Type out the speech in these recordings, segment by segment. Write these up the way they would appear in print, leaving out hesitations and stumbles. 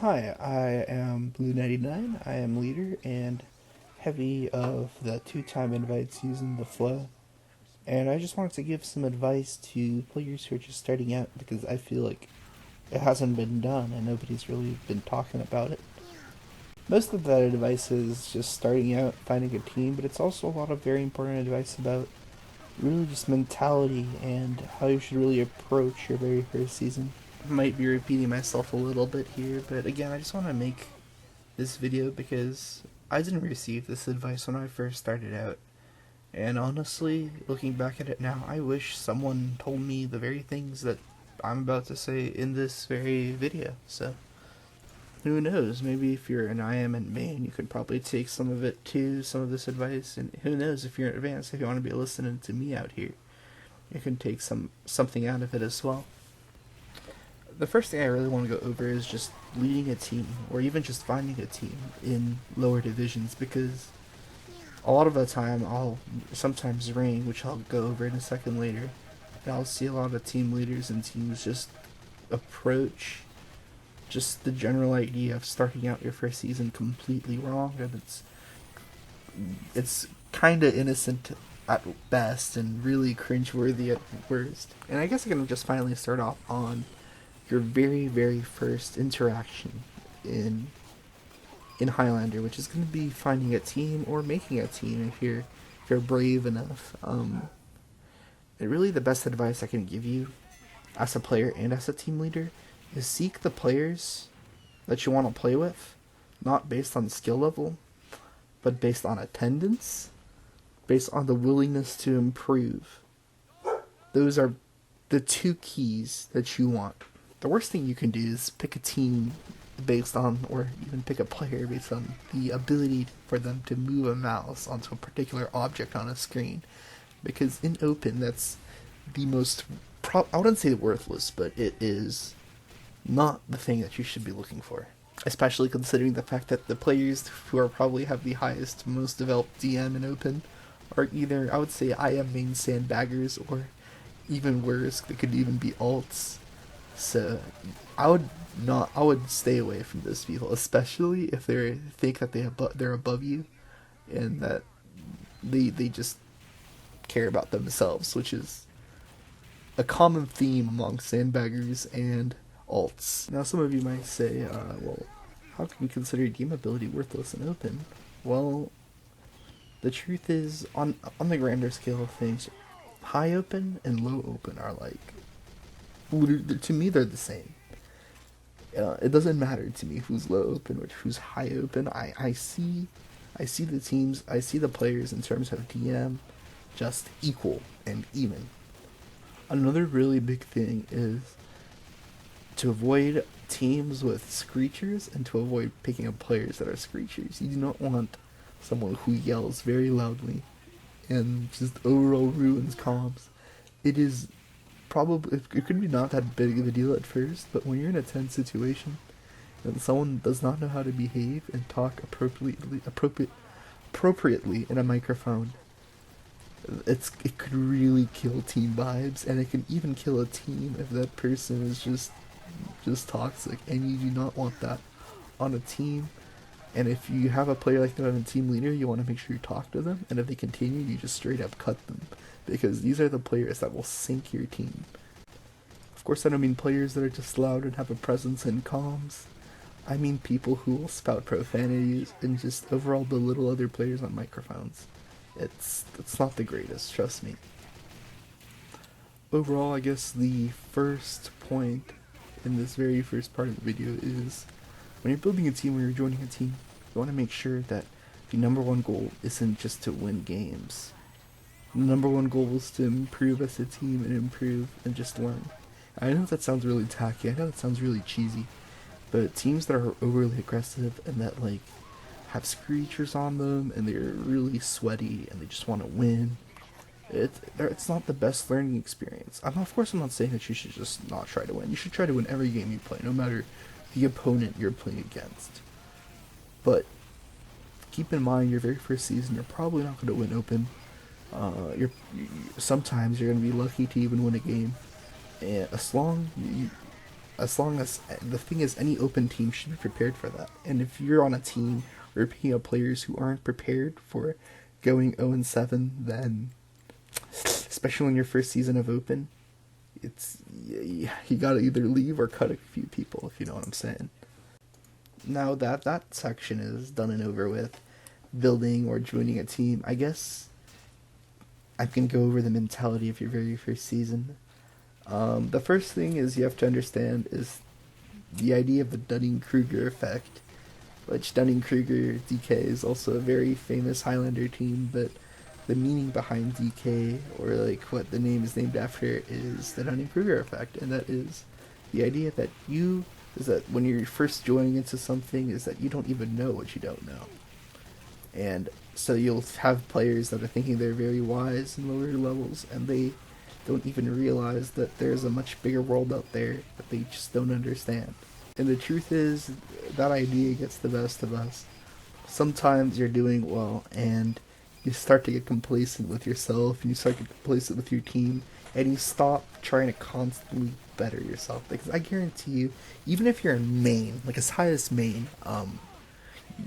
Hi, I am Blue99. I am leader and heavy of the two-time invites using the flow. And I just wanted to give some advice to players who are just starting out because I feel like it hasn't been done and nobody's really been talking about it. Most of that advice is just starting out, finding a team, but it's also a lot of very important advice about really just mentality and how you should really approach your very first season. I might be repeating myself a little bit here, but again, I just want to make this video because I didn't receive this advice when I first started out. And honestly, looking back at it now, I wish someone told me the very things that I'm about to say in this very video. So, who knows? Maybe if you're an IM in main, you could probably take some of it too, some of this advice. And who knows, if you're in advanced, if you want to be listening to me out here, you can take something out of it as well. The first thing I really want to go over is just leading a team, or even just finding a team in lower divisions, because a lot of the time I'll sometimes ring, which I'll go over in a second later, and I'll see a lot of team leaders and teams just approach just the general idea of starting out your first season completely wrong, and it's kind of innocent at best and really cringeworthy at worst. And I guess I can just finally start off on your very first interaction in Highlander, which is going to be finding a team or making a team if you're brave enough. And really, the best advice I can give you as a player and as a team leader is seek the players that you want to play with, not based on skill level, but based on attendance, based on the willingness to improve. Those are the two keys that you want. The worst thing you can do is pick a team based on, or even pick a player based on the ability for them to move a mouse onto a particular object on a screen. Because in open, that's the most, I wouldn't say worthless, but it is not the thing that you should be looking for. Especially considering the fact that the players who are probably have the highest, most developed DM in open are either, I would say, IM main sandbaggers, or even worse, they could even be alts. So I would stay away from those people, especially if they think that they're above you, and that they just care about themselves, which is a common theme among sandbaggers and alts. Now, some of you might say, well, how can you consider game ability worthless in open? Well, the truth is, on the grander scale of things, high open and low open are like, to me, they're the same. It doesn't matter to me who's low open or who's high open. I see the teams, I see the players in terms of DM just equal and even. Another really big thing is to avoid teams with screechers and to avoid picking up players that are screechers. You do not want someone who yells very loudly and just overall ruins comms. It is probably, it could be not that big of a deal at first, but when you're in a tense situation and someone does not know how to behave and talk appropriately in a microphone, it could really kill team vibes, and it can even kill a team if that person is just toxic, and you do not want that on a team. And if you have a player like that on a team leader, you want to make sure you talk to them, and if they continue, you just straight up cut them, because these are the players that will sink your team. Of course, I don't mean players that are just loud and have a presence in comms. I mean people who will spout profanities and just overall belittle other players on microphones. It's not the greatest, trust me. Overall, I guess the first point in this very first part of the video is, when you're building a team, when you're joining a team, you want to make sure that the number one goal isn't just to win games. The number one goal is to improve as a team and improve and just learn. I know that sounds really tacky, I know that sounds really cheesy, but teams that are overly aggressive and that like have screechers on them and they're really sweaty and they just want to win, it's not the best learning experience. Of course I'm not saying that you should just not try to win. You should try to win every game you play, no matter the opponent you're playing against. But keep in mind, your very first season, you're probably not going to win open. Sometimes you're going to be lucky to even win a game. And as long as long as the thing is, any open team should be prepared for that. And if you're on a team or picking up players who aren't prepared for going 0-7, then especially in your first season of open, you gotta either leave or cut a few people, if you know what I'm saying. Now that section is done and over with, building or joining a team, I guess I can go over the mentality of your very first season. The first thing is you have to understand is the idea of the Dunning-Kruger effect, which Dunning-Kruger DK is also a very famous Highlander team, but the meaning behind DK, or like what the name is named after, is the Dunning-Kruger effect, and that is the idea that when you're first joining into something, is that you don't even know what you don't know. And so you'll have players that are thinking they're very wise in lower levels, and they don't even realize that there's a much bigger world out there that they just don't understand. And the truth is, that idea gets the best of us. Sometimes you're doing well, and you start to get complacent with yourself, and you start to get complacent with your team, and you stop trying to constantly better yourself. Because I guarantee you, even if you're in main, like as high as main,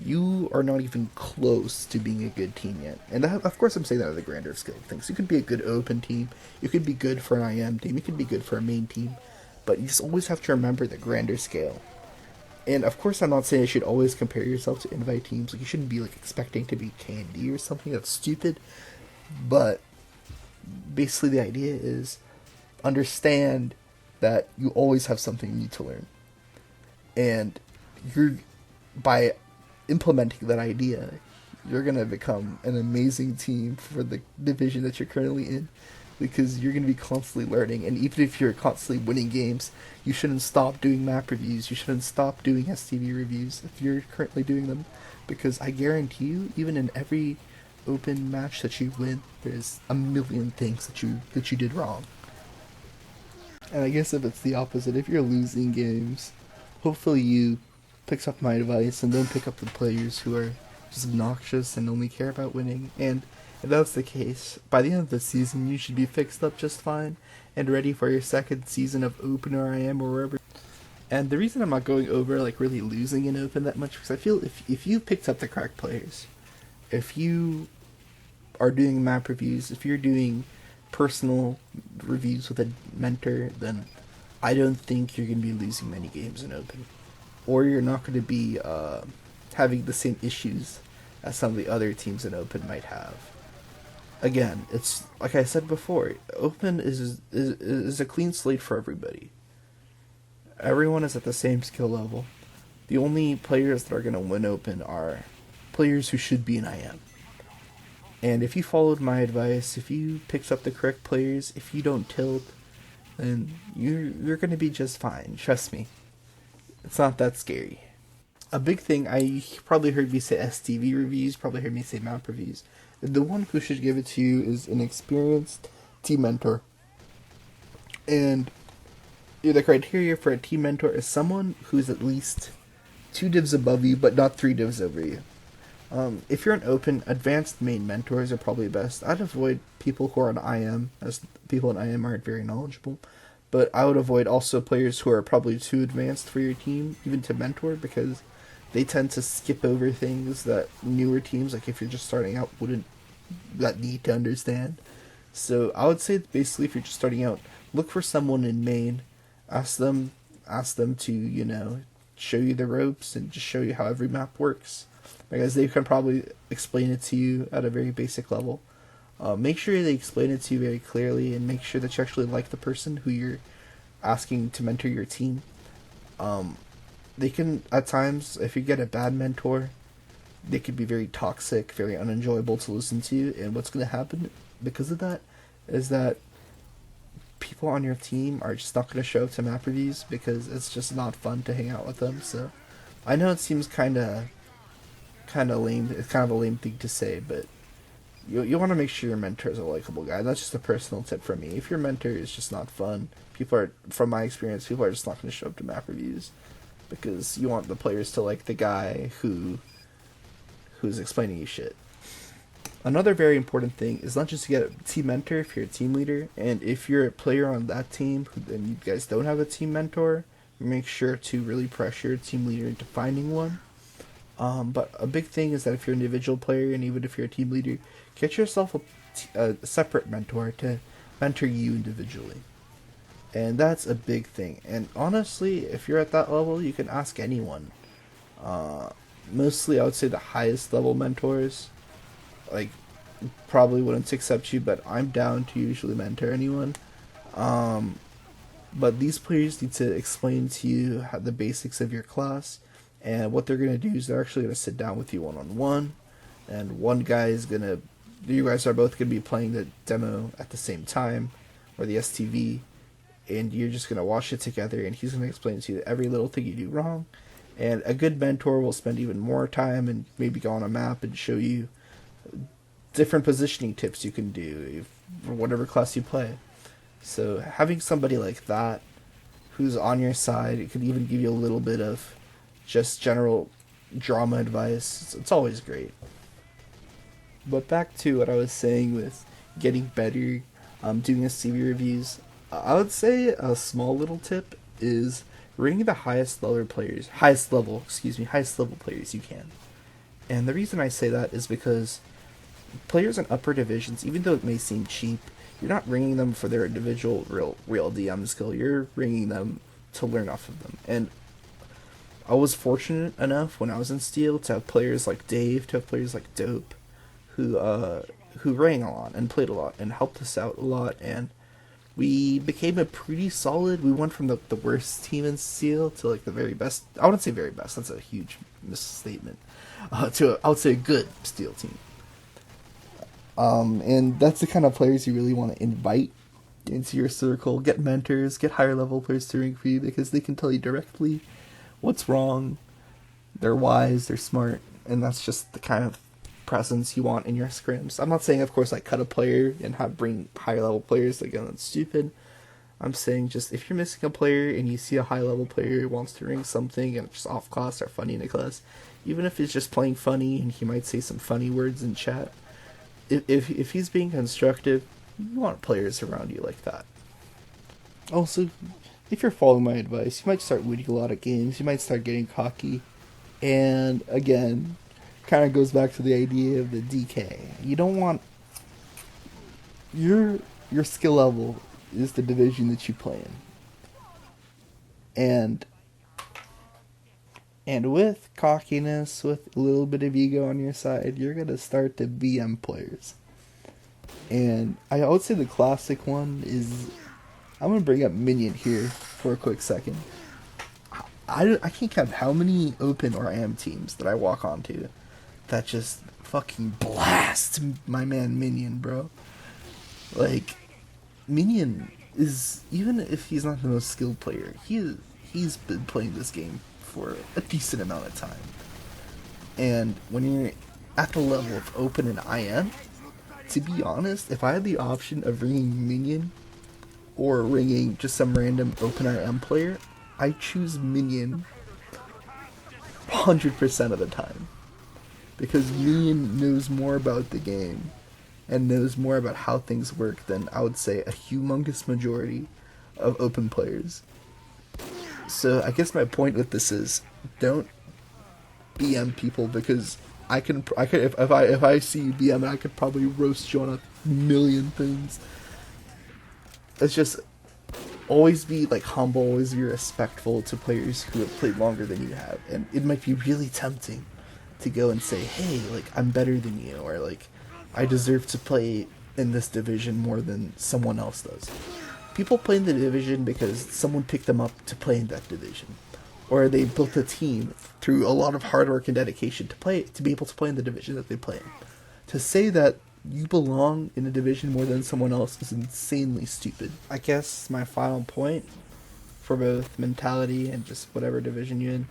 you are not even close to being a good team yet. And that, of course I'm saying that on the grander scale of things. You could be a good open team, you could be good for an IM team, you could be good for a main team, but you just always have to remember the grander scale. And of course I'm not saying you should always compare yourself to invite teams. Like, you shouldn't be like expecting to be KD or something. That's stupid. But basically the idea is understand that you always have something you need to learn. And by implementing that idea, you're going to become an amazing team for the division that you're currently in, because you're going to be constantly learning. And even if you're constantly winning games, you shouldn't stop doing map reviews, you shouldn't stop doing STV reviews if you're currently doing them, because I guarantee you, even in every open match that you win, there's a million things that you did wrong. And I guess if it's the opposite, if you're losing games, hopefully you picks up my advice and don't pick up the players who are just obnoxious and only care about winning. And if that's the case, by the end of the season you should be fixed up just fine and ready for your second season of Open or IM or wherever. And the reason I'm not going over like really losing in Open that much, because I feel if you picked up the correct players, if you are doing map reviews, if you're doing personal reviews with a mentor, then I don't think you're going to be losing many games in Open. Or you're not going to be having the same issues as some of the other teams in Open might have. Again, it's like I said before, Open is a clean slate for everybody. Everyone is at the same skill level. The only players that are going to win Open are players who should be in IM. And if you followed my advice, if you picked up the correct players, if you don't tilt, then you're going to be just fine. Trust me. It's not that scary. A big thing, I probably heard me say STV reviews, probably heard me say map reviews. The one who should give it to you is an experienced team mentor. And the criteria for a team mentor is someone who's at least 2 divs above you, but not 3 divs over you. If you're an Open, advanced main mentors are probably best. I'd avoid people who are on IM, as people in IM aren't very knowledgeable. But I would avoid also players who are probably too advanced for your team, even to mentor, because they tend to skip over things that newer teams, like if you're just starting out, wouldn't that need to understand. So I would say basically if you're just starting out, look for someone in main, ask them to, show you the ropes and just show you how every map works, because they can probably explain it to you at a very basic level. Make sure they explain it to you very clearly, and make sure that you actually like the person who you're asking to mentor your team. They can, at times, if you get a bad mentor, they could be very toxic, very unenjoyable to listen to, and what's going to happen because of that is that people on your team are just not going to show up to map reviews because it's just not fun to hang out with them. So I know it seems kind of lame, it's kind of a lame thing to say, but you want to make sure your mentor is a likable guy. That's just a personal tip from me. If your mentor is just not fun, from my experience, people are just not going to show up to map reviews, because you want the players to like the guy who's explaining you shit. Another very important thing is not just to get a team mentor if you're a team leader, and if you're a player on that team and you guys don't have a team mentor, make sure to really pressure your team leader into finding one. But a big thing is that if you're an individual player and even if you're a team leader, get yourself a separate mentor to mentor you individually. And that's a big thing. And honestly, if you're at that level, you can ask anyone. Uh, Mostly, I would say the highest level mentors, like, probably wouldn't accept you, but I'm down to usually mentor anyone. Um, but these players need to explain to you how the basics of your class, and what they're gonna do is they're actually gonna sit down with you one on one, and one guy is gonna, you guys are both gonna be playing the demo at the same time, or the STV, and you're just gonna watch it together, and he's gonna explain to you every little thing you do wrong. And a good mentor will spend even more time and maybe go on a map and show you different positioning tips you can do for whatever class you play. So having somebody like that who's on your side, it could even give you a little bit of just general drama advice. It's always great. But back to what I was saying with getting better, doing SCV reviews. I would say a small little tip is ring the highest level players you can. And the reason I say that is because players in upper divisions, even though it may seem cheap, you're not ringing them for their individual real DM skill. You're ringing them to learn off of them. And I was fortunate enough when I was in Steel to have players like Dave, to have players like Dope, who rang a lot and played a lot and helped us out a lot, and we became a pretty solid. We went from the worst team in Steel to like the very best. I wouldn't say very best. That's a huge misstatement. I would say a good Steel team. And that's the kind of players you really want to invite into your circle. Get mentors, get higher level players to ring for you because they can tell you directly what's wrong. They're wise, they're smart, and that's just the kind of presence you want in your scrims. I'm not saying, of course, like cut a player and bring higher level players. Again, that's stupid. I'm saying just if you're missing a player and you see a high level player who wants to ring something and it's just off class or funny in a class, even if he's just playing funny and he might say some funny words in chat, if he's being constructive, you want players around you like that. Also, if you're following my advice, you might start winning a lot of games. You might start getting cocky, and again, kind of goes back to the idea of the DK. You don't want your skill level is the division that you play in, and with cockiness, with a little bit of ego on your side, you're gonna start to BM players. And I would say the classic one is, I'm gonna bring up Minion here for a quick second. I can't count how many open or AM teams that I walk onto that just fucking blast my man Minion, bro. Like, Minion is, even if he's not the most skilled player, he's been playing this game for a decent amount of time. And when you're at the level of open and IM, to be honest, if I had the option of ringing Minion or ringing just some random open IM player, I choose Minion 100% of the time. Because Minion knows more about the game and knows more about how things work than, I would say, a humongous majority of open players. So I guess my point with this is, don't BM people, because I could if I see you BM, I could probably roast you on a million things. It's just always be like humble, always be respectful to players who have played longer than you have, and it might be really tempting to go and say, hey, like, I'm better than you, or like, I deserve to play in this division more than someone else does. People play in the division because someone picked them up to play in that division, or they built a team through a lot of hard work and dedication to be able to play in the division that they play in. To say that you belong in a division more than someone else is insanely stupid. I guess my final point for both mentality and just whatever division you're in,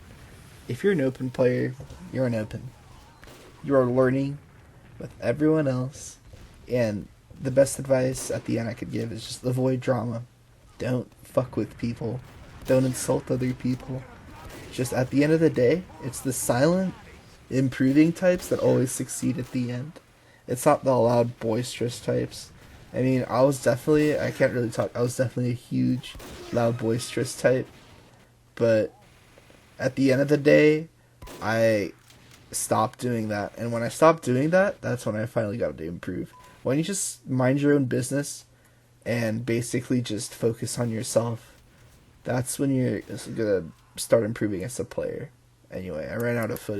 if you're an open player, you're an open. You are learning with everyone else, and the best advice at the end I could give is just avoid drama. Don't fuck with people. Don't insult other people. Just at the end of the day, it's the silent, improving types that always succeed at the end. It's not the loud, boisterous types. I mean, I was definitely a huge, loud, boisterous type. but at the end of the day, I stopped doing that. And when I stopped doing that, that's when I finally got to improve. When you just mind your own business and basically just focus on yourself, that's when you're gonna start improving as a player. Anyway, I ran out of footage.